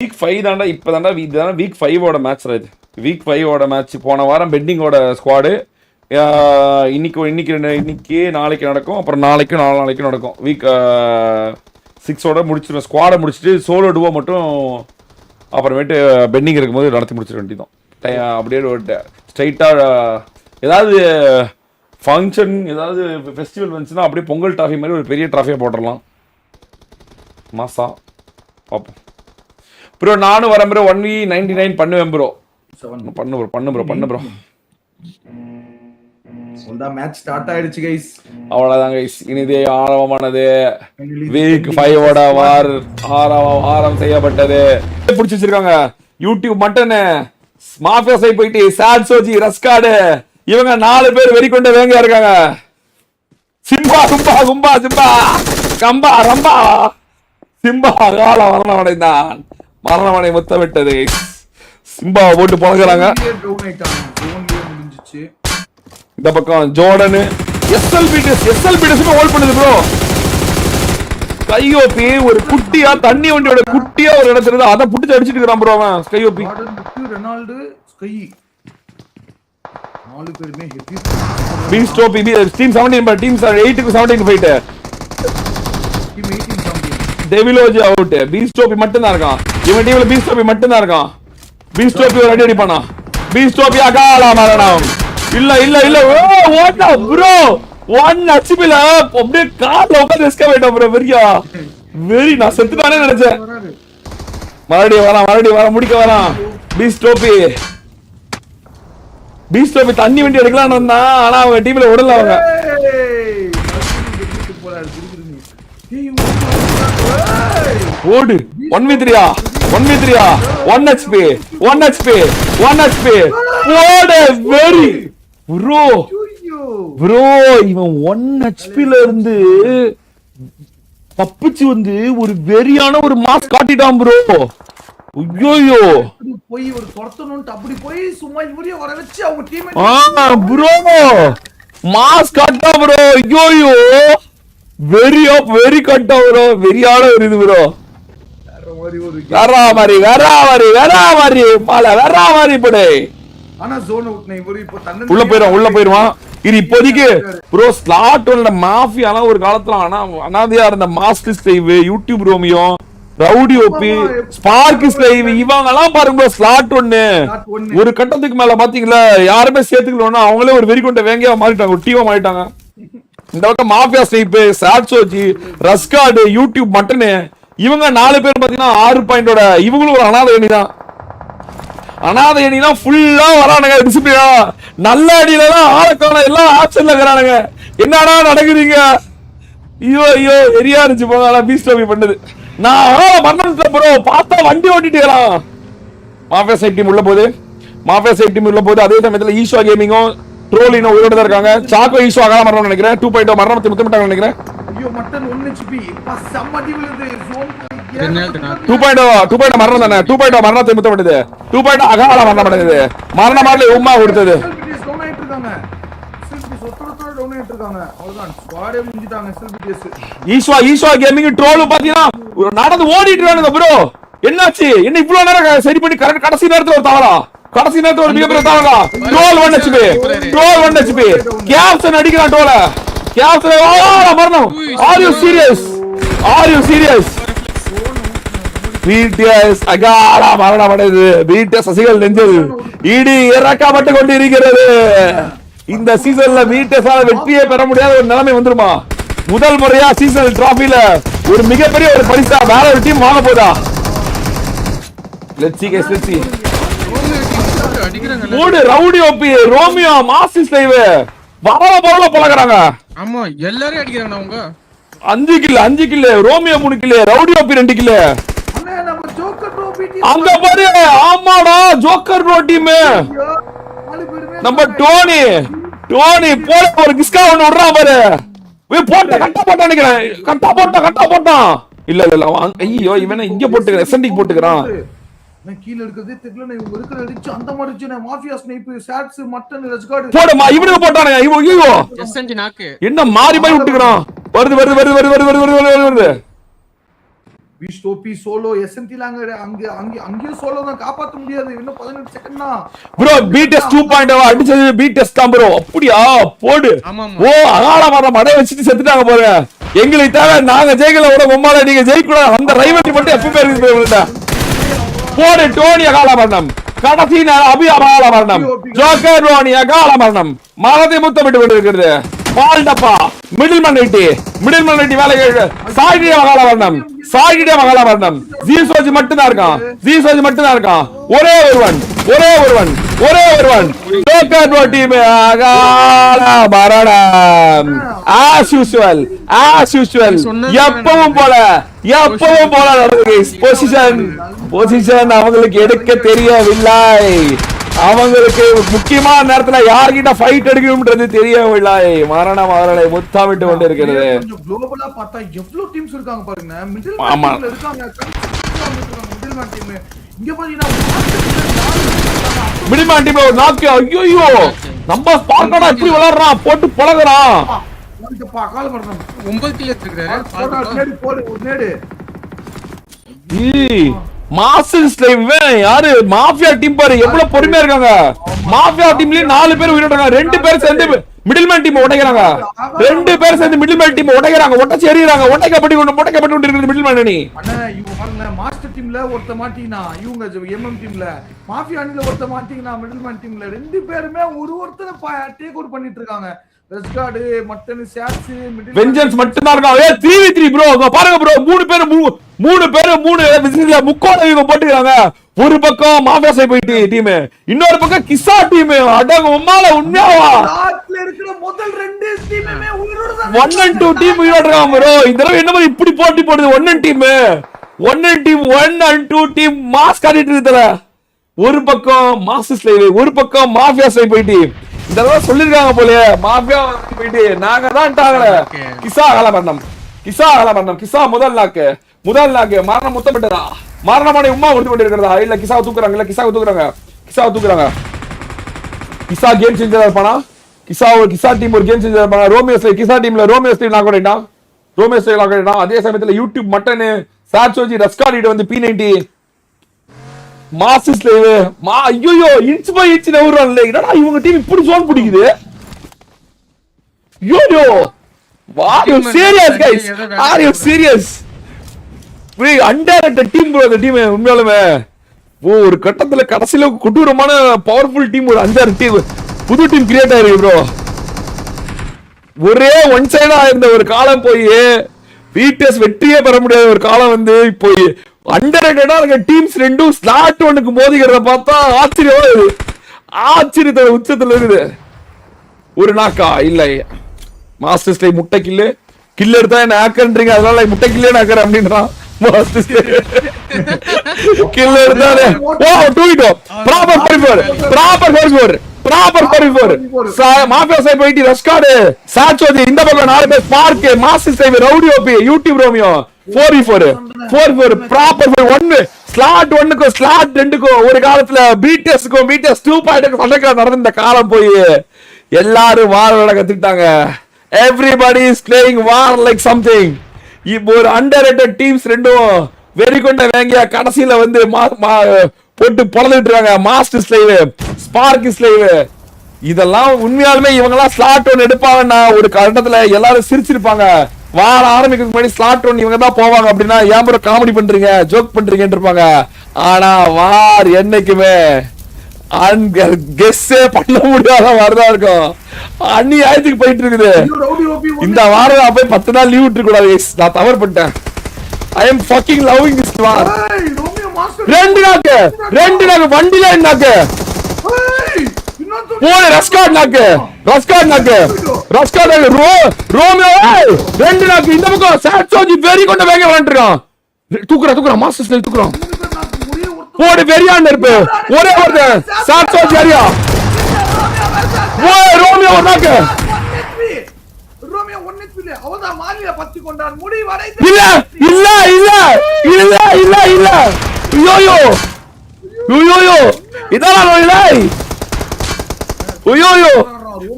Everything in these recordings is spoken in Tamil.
வீக் 5 தாண்டா இப்போ தாண்டா இதுதானே வீக் 5ஓட மேட்ச் இது. வீக் 5ஓட மேட்ச் போன வாரம் பெட்டிங்கோட ஸ்குவாடு இன்னைக்கு நாளைக்கு நடக்கும். அப்புறம் நாளைக்கு நடக்கும். வீக் 6ஓட முடிச்சிடும். ஸ்குவாடை முடிச்சுட்டு சோலோ டுவோ மட்டும் அப்புறமேட்டு பெண்டிங் இருக்கும்போது நடத்தி முடிச்சிட வேண்டியதான். அப்படியே ஸ்ட்ரைட்டாக ஏதாவது ஃபங்க்ஷன் ஏதாவது ஃபெஸ்டிவல் வந்துச்சுன்னா அப்படியே பொங்கல் ட்ராஃபி மாதிரி ஒரு பெரிய ட்ராஃபியாக போட்டுடலாம். மாசா பார்ப்போம் ப்ரோ. நானும் வரேன் ப்ரோ. 1v99 பண்ணுவேன் ப்ரோ. பண்ணு ப்ரோ. மேட்ச் ஸ்டார்ட் ஆயிடுச்சு கைஸ். அவ்வளவுதான் கைஸ். இனிதே ஆரம்பமானது. வீக் 5ஓட ஆரம்பம் செய்யப்பட்டது. பிடிச்சி வச்சிருக்காங்க யூடியூப் மட்டனு மாஃபியா சை போயிட்டு சாட் சோஜி ரஸ்காடு இவங்க 4 பேர் வெறி கொண்ட வேங்க இருக்காங்க. சிம்பா கும்பா கும்பா சிம்பா கம்பா ரம்பா சிம்பா கால மரணமடைந்தான். மரணமடை முத்தமிட்டது. சிம்பாவை போட்டு பழகுறாங்க. இந்த பக்கம் ஜோர்டனு எஸ்எல்பிடிஎஸ் ஹோல்ட் பண்ணுது ப்ரோ. ஸ்கையோபி ஒரு குட்டியா தண்ணி வண்டியோட குட்டியா ஒரு இடத்துல இருந்து அதை புடிச்சு அடிச்சிட்டு இருக்கான் ப்ரோ. அவன் ஸ்கையோபி ரெனால்டு ஸ்கை 4 பேருமே heavy peace Toby team 17 team 8 க்கு 17 ஃபைட். டீம் 18 17 டெவிலோஜி அவுட். பீஸ் டோபி மட்டும் தான் இருக்கான். இவன் டீம்ல பீஸ் டோபி மட்டும் தான் இருக்கான். பீஸ் டோபி ஒரு அடி அடிப்பானா. பீஸ் டோபி அகால மரணம். இல்ல ஓட்டா ப்ரோ. 1 ஹெச்பில அப்படியே கார்ல உட்கார்ந்து ரிஸ்க் ஆயிட்டா ப்ரோ. வெரி நான் செத்துட்டானே நினைச்சேன். மறுபடியும் வர முடிக்க வரான். பீஸ் டோபி தண்ணி வண்டி எடுக்கலாம் வந்தா. ஆனா அவங்க டீம்ல விடல. அவங்க ஓடு 1v3 1 HP ஓடு வெரி ப்ரோ இவன் 1 HP ல இருந்து தப்பிச்சு வந்து ஒரு வெறியான ஒரு மாஸ் காட்டிட்டான் ப்ரோ. ஐயோ போய் ஒரு தொரத்தணும்னு அப்படி போய் சும்மா இவரே வர வச்சு அவங்க டீம் ப்ரோ மாஸ் காட்டா ப்ரோ. ஐயோ வெரி கட்டா ப்ரோ. வெறியான ஒரு இது ப்ரோ. வேற மாதிரி போடு. ஆனா ஜோன் அவுட் நை இவரு இப்ப தன்ன உள்ள போயிடுவான். இது இப்போதைக்கு ப்ரோ ஸ்லாட்டோட மாஃபியானா ஒரு காலத்துல அனாதையா இருந்த மாஸ்க் ஸ்லைவ் YouTube Romeo rowdy OP Spark ஸ்லைவ் இவங்க எல்லாம் பாருங்க ப்ரோ. ஸ்லாட் ஒன்னு ஒரு கட்டத்துக்கு மேல பாத்தீங்களா யாருமே சேர்த்துக்கலன்னா அவங்களே ஒரு வெறி கொண்ட வேங்கையா மாறிட்டாங்க. ஒரு டீமா மாறிட்டாங்க. இந்த பக்கம் மாஃபியா ஸ்னைப் சாட்சோஜி ரஸ்கார்டு யூடியூப் மட்டனு இவங்க 4 பேர் பாத்தீங்கன்னா 6 பாயிண்டோட இவங்களும் ஒரு அனாதை அணி தான் ஃபுல்லா வரானுங்க. டிசிப்ளினா நல்ல அடியில தான் ஆளக்கான எல்லாம் ஆப்ஷன்ல இருக்கிறானுங்க. என்னடா நடக்குதுங்க. ஐயோ வெறியா இருந்துச்சு போங்க. பீஸ் டோபி பண்ணது நான் மரணம் ப்ரோ. பார்த்தா வண்டி ஓட்டிட்டு இருக்கான். மாஃபியா சைட் டீம் உள்ள போது அதே சமயத்துல ஈஷா கேமிங்கும் ட்ரோலினும் உயிரோட தான் இருக்காங்க. சாக்கோ ஈஷோ அகால மரணம் நினைக்கிறேன். 2.0 மரணத்தை முத்தமிட்டாங்க நினைக்கிறேன். ஐயோ மட்டன் 1 HP சம்மதி விழுது. ஜோன் 2.0 மரணம் தானே. 2.0 மரணத்தை முத்தமிட்டது. 2.0 அகால மரணம் அடைந்தது. மரண மாடல உம்மா கொடுத்தது. ஈஷா கேமிங் ட்ரோல் பாத்தீங்கன்னா நடந்து ஓடிட்டு இருக்கானுங்க ப்ரோ. என்னாச்சு என்ன இவ்வளவு நேரம் சரி பண்ணி கடைசி நேரத்துல ஒரு தவறா. கடைசி நேரத்துல ஒரு மிகப்பெரிய தவறா. ட்ரோல் 1 HP கேப்டன் அடிக்கிறான் ட்ரோல. கேப்டன் மரணம். ஆர் யூ சீரியஸ் பிடிஎஸ் அகால மரணம் அடைந்தது. பிடிஎஸ் சசிகள் நெஞ்சது இடி இறக்கப்பட்டு கொண்டு இருக்கிறது. இந்த சீசன்ல பிடிஎஸ் வெற்றியை பெற முடியாத ஒரு நிலைமை வந்துருமா? முதல் முறையா சீசன் டிராபில ஒரு மிகப்பெரிய ஒரு பரிசா வேற ஒரு டீம் வாங்க போதா? லெட்ஸ் see மூடு ரவுடி ஓபி ரோமியோ மாசிஸ் லைவ் வரவ பழகுறாங்க. ஆமா எல்லாரும் அடிக்குறாங்க. அவங்க 5 kill Romeo 3 kill rowdy OP 2 kill. அங்க பாரு. ஆமாடா ஜோக்கர் ப்ரோ டீம். நம்ம டோனி போல ஒரு கிஸ்கா ஒன்னு விடுறான் பாரு. கட்டா போட்டான். இல்ல ஐயோ இவனை இங்க போட்டுக்கிறான். எஸ்என்டிக்கு போட்டுக்கிறான். நான் கீழ இருக்குதே தெரியல. நான் இவங்க இருக்கிற அடிச்சு அந்த மாதிரி அடிச்சு நான் மாஃபியா ஸ்னைப் சாட்ஸ் மட்டன் ரஸ்கார்டு போடுமா. இவனுக்கு போட்டானே. ஐயோ எஸ்என்டி நாக்கு என்ன மாறி விட்டுக்கிறான். வருது விஸ்டோபி சோலோ எஸ்என்டி அங்கேயும் சோலோ தான் காப்பாற்ற முடியாது. இன்னும் 18 செகண்ட் தான் ப்ரோ. பிடிஎஸ் 2.0 அடிச்சது பிடிஎஸ் தான் ப்ரோ. அப்படியா போடு. ஓ அகால மரம் அடைய வச்சுட்டு செத்துட்டாங்க போற. எங்களுக்கு தேவை நாங்க ஜெயிக்கல விட உம்மால நீங்க ஜெயிக்கூடாது. அந்த ரைவல்ரி மட்டும் எப்பவுமே இருக்குது. போடு டோனி அகால மரணம். கடைசி அபி அகால மரணம். ஜோக்கர் டோனி அகால மரணம். மரத்தை முத்தமிட்டு கொண்டிருக்கிறது. பால்டப்பா மிடில் மன்னிட்டி வேலை சாயிடிய மகால வர்ணம். சாயிடிய மகால வர்ணம். ஜீசோஜி மட்டும் தான் இருக்கான். ஒரே ஒருவன் ஜோக்கர் டோ டீம் அகால மரணம். as usual எப்பவும் போல நடக்குது. பொசிஷன் அவங்களுக்கு எடுக்க தெரியவில்லை. அவங்களுக்கு முக்கியமான நேரத்துல யார்கிட்ட ஃபைட் எடுக்கணும்ன்றது தெரியவில்லை. மரணம் அவர்களை முத்தாமிட்டு கொண்டு இருக்கிறது. கொஞ்சம் குளோபலா பார்த்தா எவ்வளவு டீம்ஸ் இருக்காங்க பாருங்க. மிடில் மேன் இருக்காங்க. மிடில் மேன் டீம் இங்க பாத்தீங்கன்னா மிடில் மேன் டீம் நாக். ஐயோ நம்ம ஸ்பார்க்கடா இப்படி விளையாடுறான். போட்டு பழகுறான். கால மரணம் 9 கில் எடுத்துக்கிறாரு. போடு ஒரு நேடு. யாரு மாஃபியா டீம் பாரு எவ்வளவு பொறுமையா இருக்காங்க. மாஃபியா டீம்லயே 4 பேர் உயிரிழந்தாங்க. 2 பேர் சேர்ந்து மிடில் மேன் டீம் உடைக்கிறாங்க. 2 பேர் சேர்ந்து மிடில் மேன் டீம் உடைக்கிறாங்க. ஒட்டச்சி எறியறாங்க. முட்டைக்கப்பட்டு இருக்குது மிடில் மேன் அணி. அண்ணா இவங்க பாருங்க மாஸ்டர் டீம்ல ஒருத்த மாட்டீங்கன்னா இவங்க எம்எம் டீம்ல மாஃபியா அணில ஒருத்த மாட்டீங்கன்னா மிடில் மேன் டீம்ல 2 பேருமே ஒருத்தர டேக் ஓவர் பண்ணிட்டு இருக்காங்க. ரெஸ்கார்ட் மட்டன் சாட்ஸ் மிடில் வெஞ்சன்ஸ் மட்டும் தான் இருக்காங்க. 3v3 bro. பாருங்க ப்ரோ 3 பேர் 3 விசில முக்கோண இவங்க போட்டுறாங்க. ஒரு பக்கம் மாஃபியா சை போயிட்டு டீம், இன்னொரு பக்கம் கிசா டீம். அடங்க உம்மால உண்மையாவா நாட்ல இருக்கிற முதல் 2 டீமுமே உயிரோட தான் 1 and 2 டீம் உயிரோட இருக்காங்க ப்ரோ. இந்த தடவை என்ன மாதிரி இப்படி போட்டி போடுது. 1 and team 1 and 2 team mass காட்டிட்டு இருக்குல. ஒரு பக்கம் மாஸ் ஸ்லைவ், ஒரு பக்கம் மாஃபியா சை போயிட்டு இந்த தடவை சொல்லிருக்காங்க போல. மாஃபியா போயிட்டு நாங்க தான் டாகல. கிசா அகல மரணம். கிசா முதல் லாக்கு மரணம் முத்தமிட்டதா. மரணமான உம்மா கொடுத்து கொண்டிருக்கிறதா இல்ல கிசாவை தூக்குறாங்க. கிசா கேம் சேஞ்சர் இருப்பானா. கிசா டீம் ஒரு கேம் சேஞ்சர் இருப்பானா. கிசா டீம்ல ரோமியோ ஸ்டைல் நாக் பண்ணிட்டான். அதே சமயத்துல யூடியூப் மட்டன் சாட்சோஜி ரஸ்கார்ட் வந்து P90 மாஸ் ஸ்லேவ் ஐயோ இன்ச் பை இன்ச் நவுறான்ல. என்னடா இவங்க டீம் இப்படி ஜோன் பிடிக்குது. YoYo are you serious guys? Are you serious? we underrated team bro. the team உண்மையாலுமே ஒரு கட்டத்துல கடைசில கொடூரமான பவர்ஃபுல் டீம். ஒரு 5-6 டீம் புது டீம் கிரியேட் ஆயிருக்கு ப்ரோ. ஒரே ஒன் சைடா இருந்த ஒரு காலம் போய் பிடிஎஸ் வெற்றியே பெற முடியாத ஒரு காலம் வந்து இப்போ அண்டர்ரேட்டடா இருக்க டீம்ஸ் ரெண்டும் ஸ்லாட் 1க்கு மோதிக்கிறத பார்த்தா ஆச்சரியத்தோட உச்சத்துல இருக்குது. ஒரு நாக்கா இல்ல மாஸ்டர் ஸ்லை முட்டை கில் எடுத்தா என்ன ஆக்கன்றீங்க. அதனால முட்டை கில்லே நாக்கற அப்படின்றான். மாஸ்டர் ஸ்லை கில் எடுத்தாலே ஓ டூ ப்ராப்பர் 44 மாஃபியா சை போயிட்டு ரெஸ்கார்ட் சாட்சோதி இந்த பக்கம் 4 பேர் Spark master sly rowdy OP YouTube Romeo 4v4 proper 1 slot 1க்கு ஸ்லாட் 2க்கு ஒரு காலத்துல பிடிஎஸ்க்கும் பிடிஎஸ் 2.0 சண்டைக்கு நடந்த இந்த காலம் போய் எல்லாரும் வார கத்துக்கிட்டாங்க. everybody is playing war like something. இப்போ ஒரு அண்டர்ரேட்டட் டீம்ஸ் ரெண்டும் வெறி கொண்ட வேங்கியா கடைசியில வந்து போட்டு பொளந்துட்டு இருக்காங்க. மாஸ்டர் ஸ்லைவ் ஸ்பார்க் ஸ்லைவ் இதெல்லாம் உண்மையாலுமே இவங்க எல்லாம் ஸ்லாட் 1 எடுப்பாங்கன்னா ஒரு கட்டத்துல எல்லாரும் சிரிச்சிருப்பாங்க. வார ஆரம்பிக்கிறதுக்கு முன்னாடி ஸ்லாட் 1 இவங்க தான் போவாங்க அப்படின்னா ஏன் ப்ரோ காமெடி பண்றீங்க ஜோக் பண்றீங்கன்னு இருப்பாங்க. ஆனா வார் என்னைக்குமே கெஸ்ஸே பண்ண முடியாத மாதிரிதான் இருக்கும். அநியாயத்துக்கு போயிட்டு இருக்குது. இந்த வாரம் போய் 10 நாள் லீவ் விட்டு கூடாது. நான் தவறு பண்ணிட்டேன். I am fucking loving this war. ரெண்டு நாக்கு வண்டில நாக்கு போடு ரஸ்கார்ட் நாக்கு ரோமியோ 2 நாக்கு இந்த பக்கம் சாட்சோஜி வெறி கொண்ட வேக விளையாண்டுருக்கான். தூக்குறான் மாஸ்டர் ஸ்லைவ் தூக்குறான். போடு வெறியாண்டு இருப்பு ஒரே ஒருத்தன் சாட்சோஜி அரியா ரோமியோ நாக்கு அவதான் மாலில பத்தி கொண்டான் முடி வரை இல்ல யோயோ இதெல்லாம் யோயோ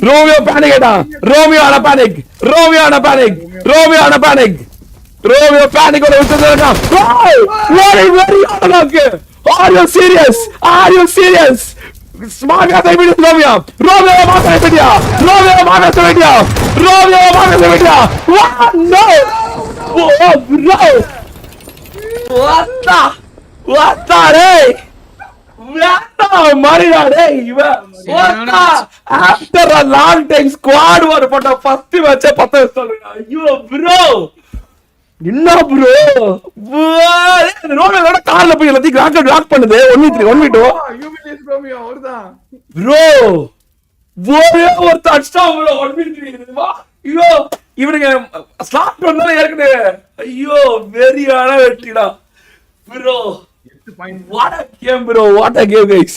ரோமியோ பேனிக் ஆயிட்டான். ரோமியோ ஆன பேனிக் ரோமியோ பேனிக் ஓட விட்டுறாங்க. ஓடி ஓடி Are you serious? Are you serious? Smart guy video Romeo. Romeo mata video. Romeo mata video. Romeo mata video. What? No. Oh, bro. What the hey? What Marina hey? What the? After a long time squad war for the first match pata solunga. Yo bro. என்ன ப்ரோ ரோமியோட கார்ல போய் எல்லாத்தையும் கிராக்கெட் லாக் பண்ணுது 1v3 1v2 ஹியூமிலியேட் ரோமியோ அவர்தான் ப்ரோ ஒரு டச்டவுன் ப்ரோ 1v3 வா ஐயோ இவனுங்க ஸ்லாட் பண்ணல ஏற்கனவே ஐயோ வெரியான வெட்டிடா bro 8 point what a game bro what a game guys